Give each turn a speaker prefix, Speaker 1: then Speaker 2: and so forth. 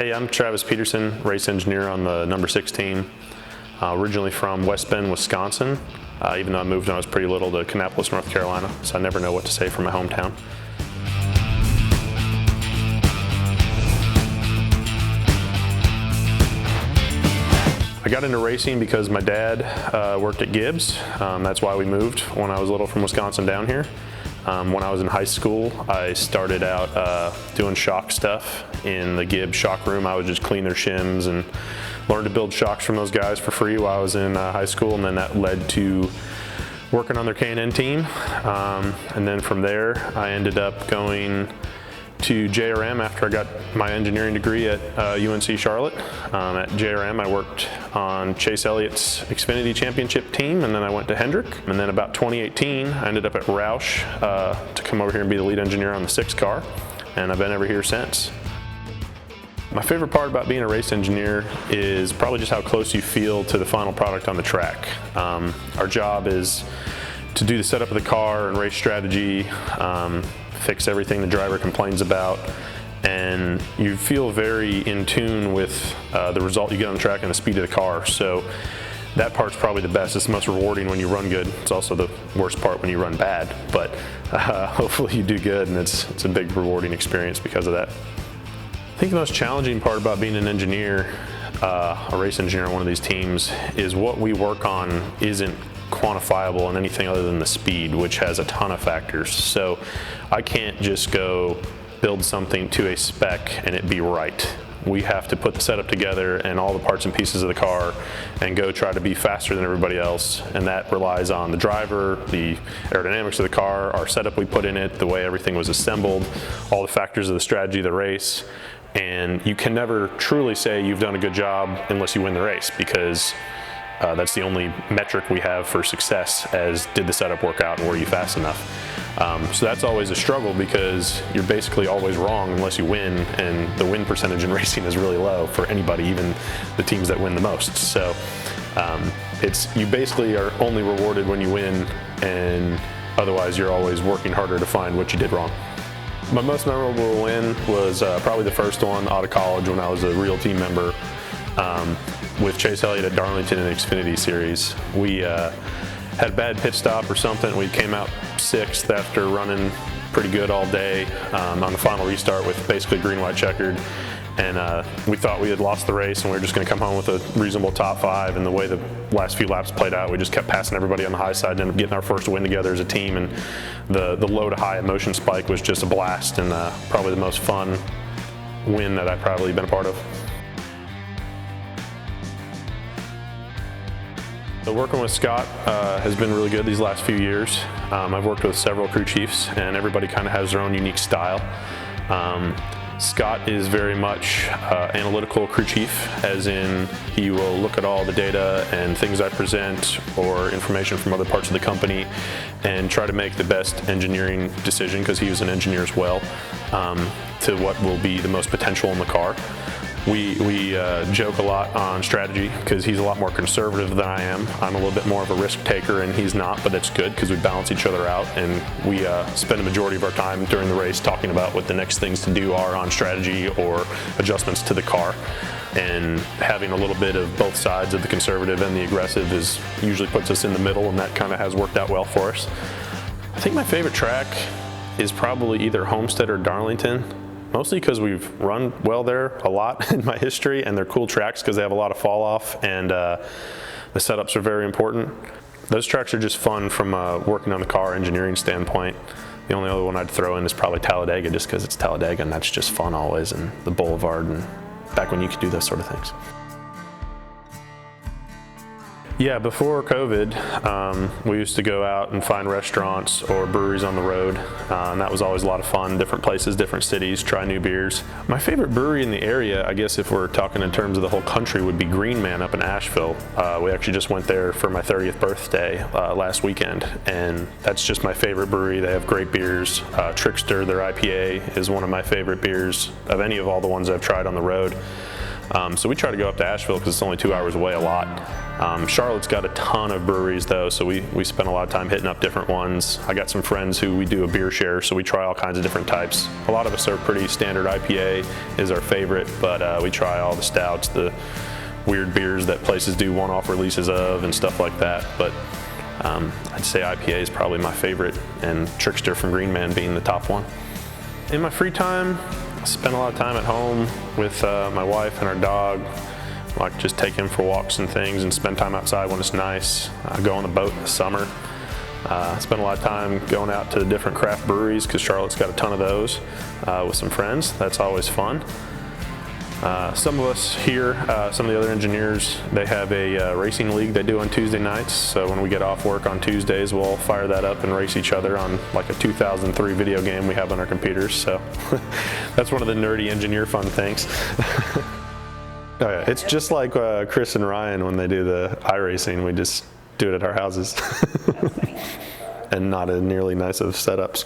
Speaker 1: Hey, I'm Travis Peterson, race engineer on the number 6 team. Originally from West Bend, Wisconsin, even though I moved when I was pretty little to Kannapolis, North Carolina, so I never know what to say for my hometown. I got into racing because my dad worked at Gibbs. That's why we moved when I was little from Wisconsin down here. When I was in high school, I started out doing shock stuff in the Gibbs shock room. I would just clean their shims and learn to build shocks from those guys for free while I was in high school, and then that led to working on their K&N team. And then from there, I ended up going to JRM after I got my engineering degree at UNC Charlotte. At JRM, I worked on Chase Elliott's Xfinity Championship team, and then I went to Hendrick. And then about 2018, I ended up at Roush to come over here and be the lead engineer on the 6 car, and I've been over here since. My favorite part about being a race engineer is probably just how close you feel to the final product on the track. Our job is to do the setup of the car and race strategy, fix everything the driver complains about, and you feel very in tune with the result you get on the track and the speed of the car. So that part's probably the best. It's the most rewarding when you run good. It's also the worst part when you run bad, but hopefully you do good, and it's a big rewarding experience because of that. I think the most challenging part about being an engineer, a race engineer on one of these teams, is what we work on isn't quantifiable in anything other than the speed, which has a ton of factors. So I can't just go build something to a spec and it be right. We have to put the setup together and all the parts and pieces of the car and go try to be faster than everybody else, and that relies on the driver, the aerodynamics of the car, our setup we put in it, the way everything was assembled, all the factors of the strategy of the race. And you can never truly say you've done a good job unless you win the race, because that's the only metric we have for success, as did the setup work out and were you fast enough. So that's always a struggle, because you're basically always wrong unless you win, and the win percentage in racing is really low for anybody, even the teams that win the most. So you basically are only rewarded when you win, and otherwise you're always working harder to find what you did wrong. My most memorable win was probably the first one out of college when I was a real team member with Chase Elliott at Darlington in the Xfinity Series. We had a bad pit stop or something. We came out 6th after running pretty good all day on the final restart with basically green, white, checkered. And we thought we had lost the race and we were just going to come home with a reasonable top 5. And the way the last few laps played out, we just kept passing everybody on the high side and ended up getting our first win together as a team. And the low to high emotion spike was just a blast, and probably the most fun win that I've probably been a part of. So working with Scott has been really good these last few years. I've worked with several crew chiefs, and everybody kind of has their own unique style. Scott is very much analytical crew chief, as in he will look at all the data and things I present or information from other parts of the company and try to make the best engineering decision, because he was an engineer as well, to what will be the most potential in the car. We joke a lot on strategy, because he's a lot more conservative than I am. I'm a little bit more of a risk taker and he's not, but it's good because we balance each other out, and we spend a majority of our time during the race talking about what the next things to do are on strategy or adjustments to the car. And having a little bit of both sides of the conservative and the aggressive usually puts us in the middle, and that kind of has worked out well for us. I think my favorite track is probably either Homestead or Darlington. Mostly because we've run well there a lot in my history, and they're cool tracks because they have a lot of fall off, and the setups are very important. Those tracks are just fun from working on the car engineering standpoint. The only other one I'd throw in is probably Talladega, just because it's Talladega and that's just fun always, and the Boulevard, and back when you could do those sort of things. Yeah, before COVID, we used to go out and find restaurants or breweries on the road, and that was always a lot of fun. Different places, different cities, try new beers. My favorite brewery in the area, I guess if we're talking in terms of the whole country, would be Green Man up in Asheville. We actually just went there for my 30th birthday last weekend, and that's just my favorite brewery. They have great beers. Trickster, their IPA, is one of my favorite beers of any of all the ones I've tried on the road. So we try to go up to Asheville because it's only 2 hours away a lot. Charlotte's got a ton of breweries though, so we spend a lot of time hitting up different ones. I got some friends who we do a beer share, so we try all kinds of different types. A lot of us are pretty standard. IPA is our favorite, but we try all the stouts, the weird beers that places do one-off releases of and stuff like that. But I'd say IPA is probably my favorite, and Trickster from Green Man being the top one. In my free time, I spend a lot of time at home with my wife and our dog. Like just take him for walks and things and spend time outside when it's nice. I go on the boat in the summer. I spend a lot of time going out to different craft breweries because Charlotte's got a ton of those with some friends. That's always fun. Some of us here, some of the other engineers, they have a racing league they do on Tuesday nights. So when we get off work on Tuesdays, we'll fire that up and race each other on like a 2003 video game we have on our computers. So that's one of the nerdy engineer fun things. Oh yeah, it's just like Chris and Ryan when they do the iRacing. We just do it at our houses and not in nearly nice of setups.